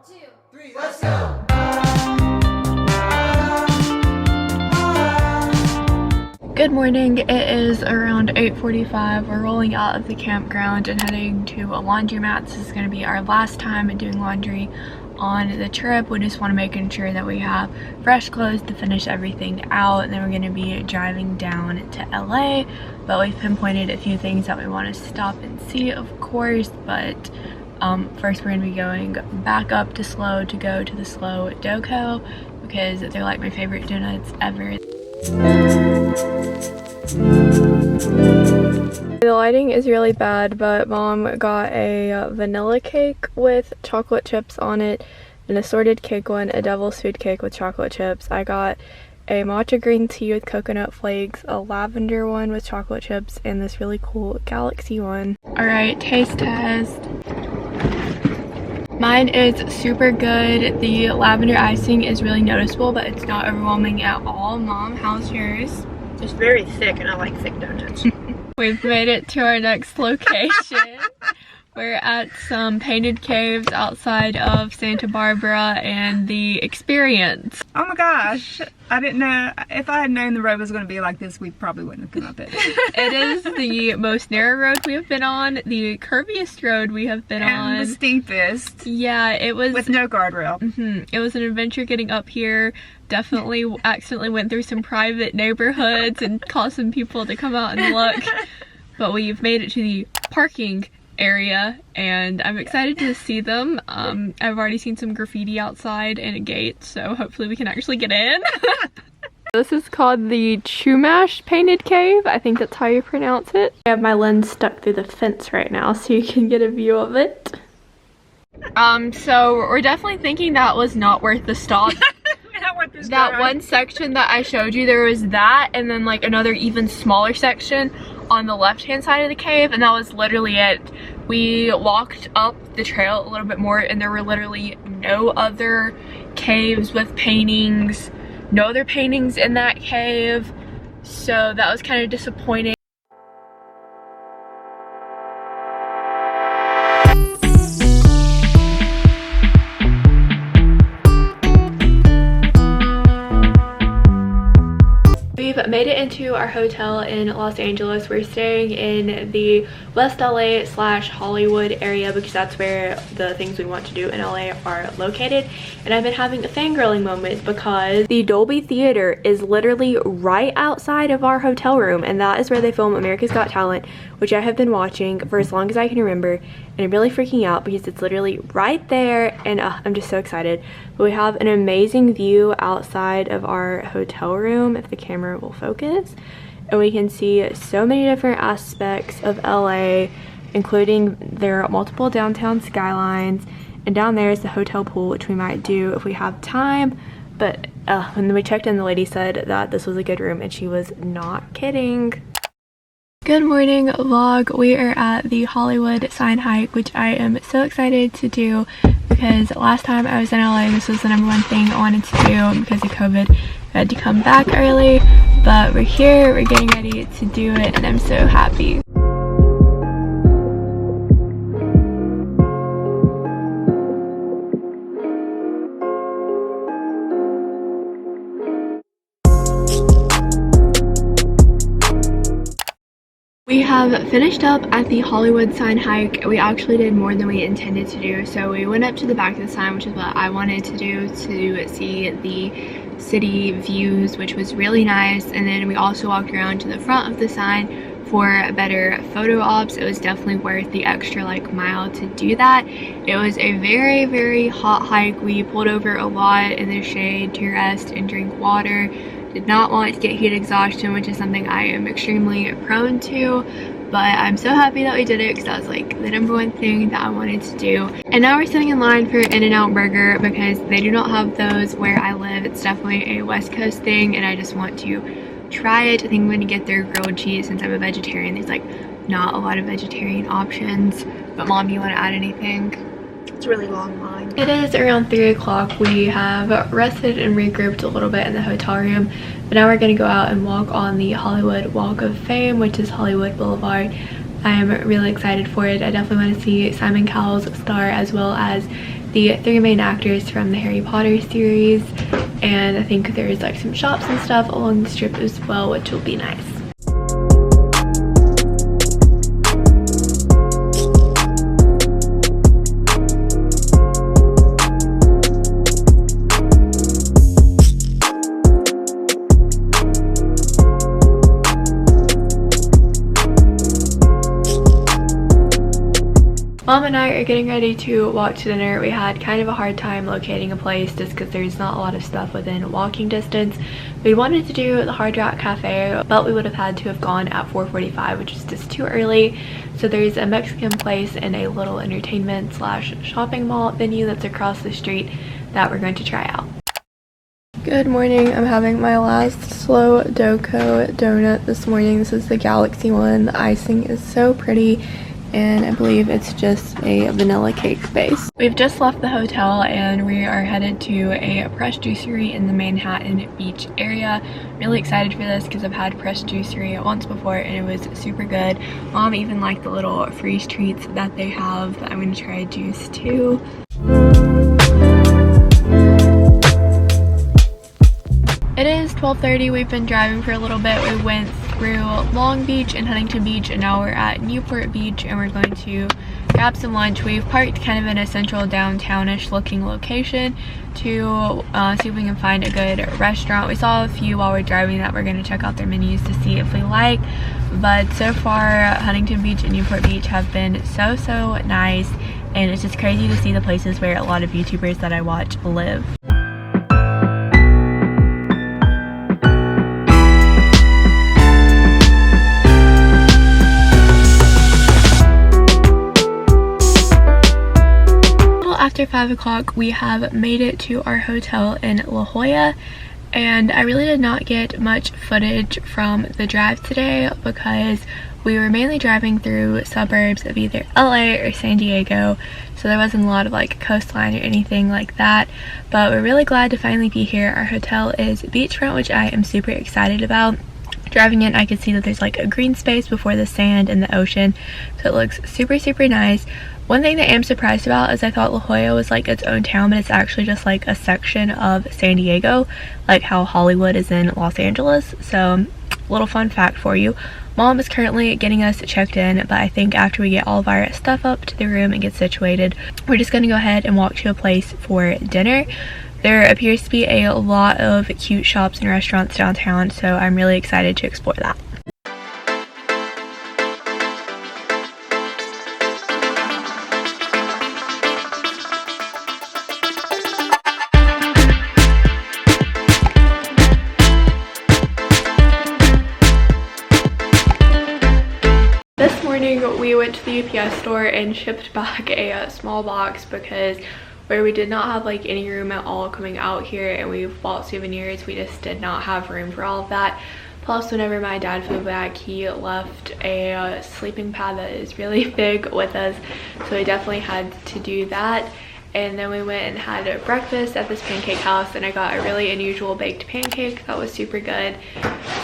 2, 3, let's go! Good morning. It is around 8:45. We're rolling out of the campground and heading to a laundromat. This is going to be our last time doing laundry on the trip. We just want to make sure that we have fresh clothes to finish everything out, and then we're going to be driving down to LA. But we've pinpointed a few things that we want to stop and see, of course. But first we're going to be going back up to Slow to go to the Slow Doco because they're like my favorite donuts ever. The lighting is really bad, but Mom got a vanilla cake with chocolate chips on it, an assorted cake one, a devil's food cake with chocolate chips. I got a matcha green tea with coconut flakes, a lavender one with chocolate chips, and this really cool galaxy one. Alright, taste test. Mine is super good. The lavender icing is really noticeable, but it's not overwhelming at all. Mom, how's yours? It's very thick, and I like thick donuts. We've made it to our next location. We're at some painted caves outside of Santa Barbara and the experience. Oh my gosh, I didn't know. If I had known the road was going to be like this, we probably wouldn't have come up it. It is the most narrow road we have been on, the curviest road we have been on. And the steepest. Yeah, it was. With no guardrail. It was an adventure getting up here. Definitely accidentally went through some private neighborhoods and caused some people to come out and look. But we've made it to the parking area and I'm excited to see them. I've already seen some graffiti outside and a gate, so hopefully we can actually get in. This is called the Chumash Painted Cave. I think that's how you pronounce it. I have my lens stuck through the fence right now so you can get a view of it. So we're definitely thinking that was not worth the stop. That one section that I showed you, there was that and then like another even smaller section on the left hand side of the cave, and that was literally it. We walked up the trail a little bit more and there were literally no other caves with paintings, no other paintings in that cave, so that was kind of disappointing. We've made it into our hotel in Los Angeles. We're staying in the West LA / Hollywood area because that's where the things we want to do in LA are located. And I've been having a fangirling moment because the Dolby Theater is literally right outside of our hotel room, and that is where they film America's Got Talent, which I have been watching for as long as I can remember, and I'm really freaking out because it's literally right there, and I'm just so excited. But we have an amazing view outside of our hotel room, if the camera will focus, and we can see so many different aspects of LA, including their multiple downtown skylines, and down there is the hotel pool, which we might do if we have time. But when we checked in, the lady said that this was a good room, and she was not kidding. Good morning vlog. We are at the Hollywood sign hike, which I am so excited to do because last time I was in LA, this was the #1 thing I wanted to do. Because of COVID, I had to come back early, but we're here, we're getting ready to do it, and I'm so happy. We have finished up at the Hollywood sign hike. We actually did more than we intended to do. So we went up to the back of the sign, which is what I wanted to do, to see the city views, which was really nice. And then we also walked around to the front of the sign for better photo ops. It was definitely worth the extra like mile to do that. It was a very, very hot hike. We pulled over a lot in the shade to rest and drink water. Did not want to get heat exhaustion, which is something I am extremely prone to, but I'm so happy that we did it because that was like the #1 thing that I wanted to do. And now we're sitting in line for In-N-Out Burger because they do not have those where I live. It's definitely a West Coast thing, and I just want to try it. I think I'm going to get their grilled cheese since I'm a vegetarian. There's like not a lot of vegetarian options. But Mom, you want to add anything? It's a really long line. It is around 3 o'clock. We have rested and regrouped a little bit in the hotel room, but now we're going to go out and walk on the Hollywood Walk of Fame, which is Hollywood Boulevard. I am really excited for it. I definitely want to see Simon Cowell's star as well as the 3 main actors from the Harry Potter series, and I think there's like some shops and stuff along the strip as well, which will be nice. Mom and I are getting ready to walk to dinner. We had kind of a hard time locating a place just because there's not a lot of stuff within walking distance. We wanted to do the Hard Rock Cafe, but we would have had to have gone at 4:45, which is just too early. So there's a Mexican place and a little entertainment slash shopping mall venue that's across the street that we're going to try out. Good morning. I'm having my last slow doco donut this morning. This is the Galaxy one. The icing is so pretty, and I believe it's just a vanilla cake base. We've just left the hotel and we are headed to a press juicery in the Manhattan Beach area. Really excited for this because I've had press juicery once before and it was super good. Mom even liked the little freeze treats that they have. I'm going to try juice too. It is 12:30. We've been driving for a little bit. We went through Long Beach and Huntington Beach, and now we're at Newport Beach and we're going to grab some lunch. We've parked kind of in a central downtownish looking location to see if we can find a good restaurant. We saw a few while we're driving that we're going to check out their menus to see if we like, but so far Huntington Beach and Newport Beach have been so nice, and it's just crazy to see the places where a lot of YouTubers that I watch live. After 5 o'clock, we have made it to our hotel in La Jolla, and I really did not get much footage from the drive today because we were mainly driving through suburbs of either LA or San Diego, so there wasn't a lot of like coastline or anything like that, but we're really glad to finally be here. Our hotel is beachfront, which I am super excited about. Driving in, I could see that there's like a green space before the sand and the ocean, so it looks super nice. One thing that I'm surprised about is I thought La Jolla was like its own town, but it's actually just like a section of San Diego, like how Hollywood is in Los Angeles. So, little fun fact for you. Mom is currently getting us checked in, but I think after we get all of our stuff up to the room and get situated, we're just gonna go ahead and walk to a place for dinner. There appears to be a lot of cute shops and restaurants downtown, so I'm really excited to explore that. This morning we went to the UPS store and shipped back a small box because where we did not have like any room at all coming out here, and we bought souvenirs, we just did not have room for all of that. Plus, whenever my dad flew back, he left a sleeping pad that is really big with us, so we definitely had to do that. And then we went and had breakfast at this pancake house, and I got a really unusual baked pancake that was super good.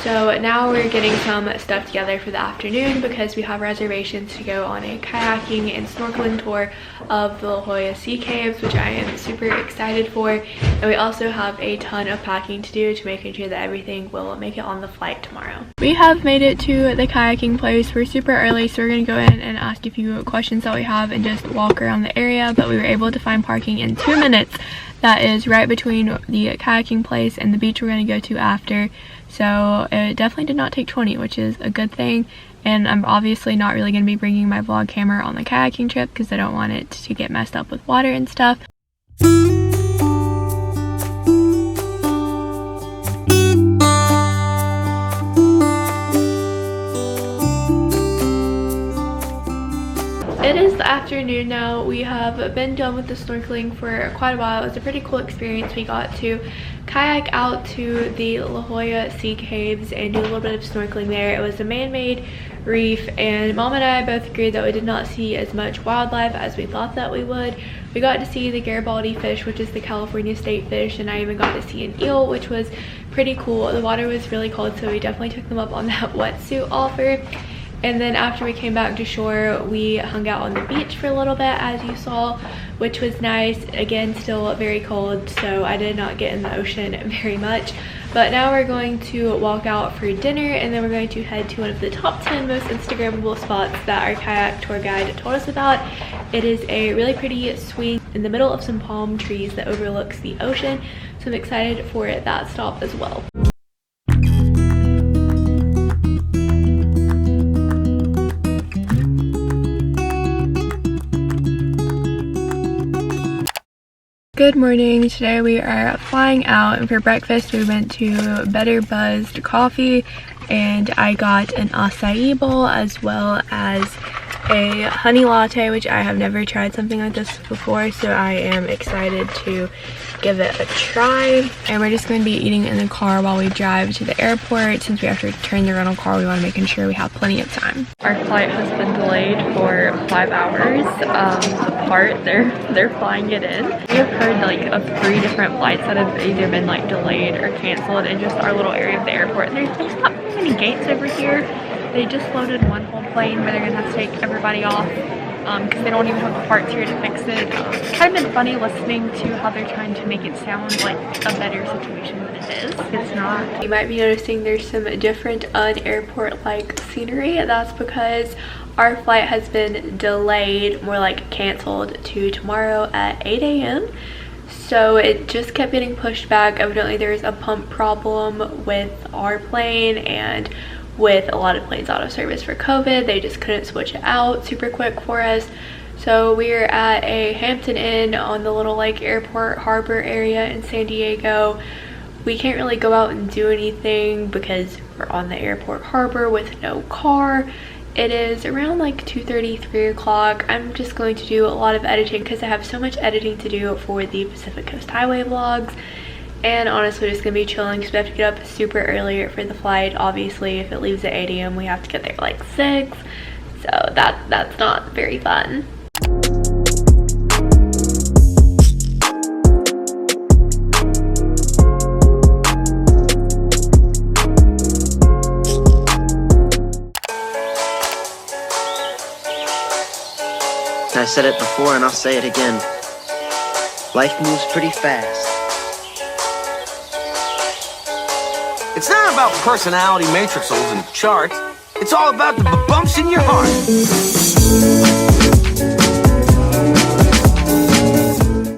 So now we're getting some stuff together for the afternoon because we have reservations to go on a kayaking and snorkeling tour of the La Jolla Sea Caves, which I am super excited for. And we also have a ton of packing to do to making sure that everything will make it on the flight tomorrow. We have made it to the kayaking place. We're super early, so we're going to go in and ask a few questions that we have and just walk around the area, but we were able to find parking in 2 minutes that is right between the kayaking place and the beach we're going to go to after. So it definitely did not take 20, which is a good thing. And I'm obviously not really going to be bringing my vlog camera on the kayaking trip because I don't want it to get messed up with water and stuff. It is the afternoon now. We have been done with the snorkeling for quite a while. It was a pretty cool experience. We got to kayak out to the La Jolla Sea Caves and do a little bit of snorkeling there. It was a man-made reef, and Mom and I both agreed that we did not see as much wildlife as we thought that we would. We got to see the Garibaldi fish, which is the California state fish, and I even got to see an eel, which was pretty cool. The water was really cold, so we definitely took them up on that wetsuit offer. And then after we came back to shore, we hung out on the beach for a little bit, as you saw, which was nice. Again, still very cold, so I did not get in the ocean very much. But now we're going to walk out for dinner, and then we're going to head to one of the top 10 most Instagrammable spots that our kayak tour guide told us about. It is a really pretty swing in the middle of some palm trees that overlooks the ocean, so I'm excited for that stop as well. Good morning. Today we are flying out, and for breakfast we went to Better Buzzed Coffee, and I got an acai bowl as well as a honey latte, which I have never tried something like this before, so I am excited to give it a try. And we're just going to be eating in the car while we drive to the airport. Since we have to return the rental car, we want to make sure we have plenty of time. Our flight has been delayed for 5 hours apart. They're flying it in. We have heard like of 3 different flights that have either been like delayed or canceled in just our little area of the airport. And there's not very many gates over here. They just loaded one whole plane where they're gonna have to take everybody off because they don't even have the parts here to fix it. It's kind of been funny listening to how they're trying to make it sound like a better situation than it is. It's not. You might be noticing there's some different un-airport-like scenery. That's because our flight has been delayed, more like canceled, to tomorrow at 8 a.m. So it just kept getting pushed back. Evidently there's a pump problem with our plane and with a lot of planes out of service for COVID. They just couldn't switch it out super quick for us. So we're at a Hampton Inn on the little like airport harbor area in San Diego. We can't really go out and do anything because we're on the airport harbor with no car. It is around like 2:30, 3 o'clock. I'm just going to do a lot of editing because I have so much editing to do for the Pacific Coast Highway vlogs. And honestly, just gonna be chilling because we have to get up super early for the flight. Obviously, if it leaves at 8 a.m, we have to get there like 6. So that's not very fun. I said it before and I'll say it again. Life moves pretty fast. It's not about personality matrices and charts. It's all about the bumps in your heart.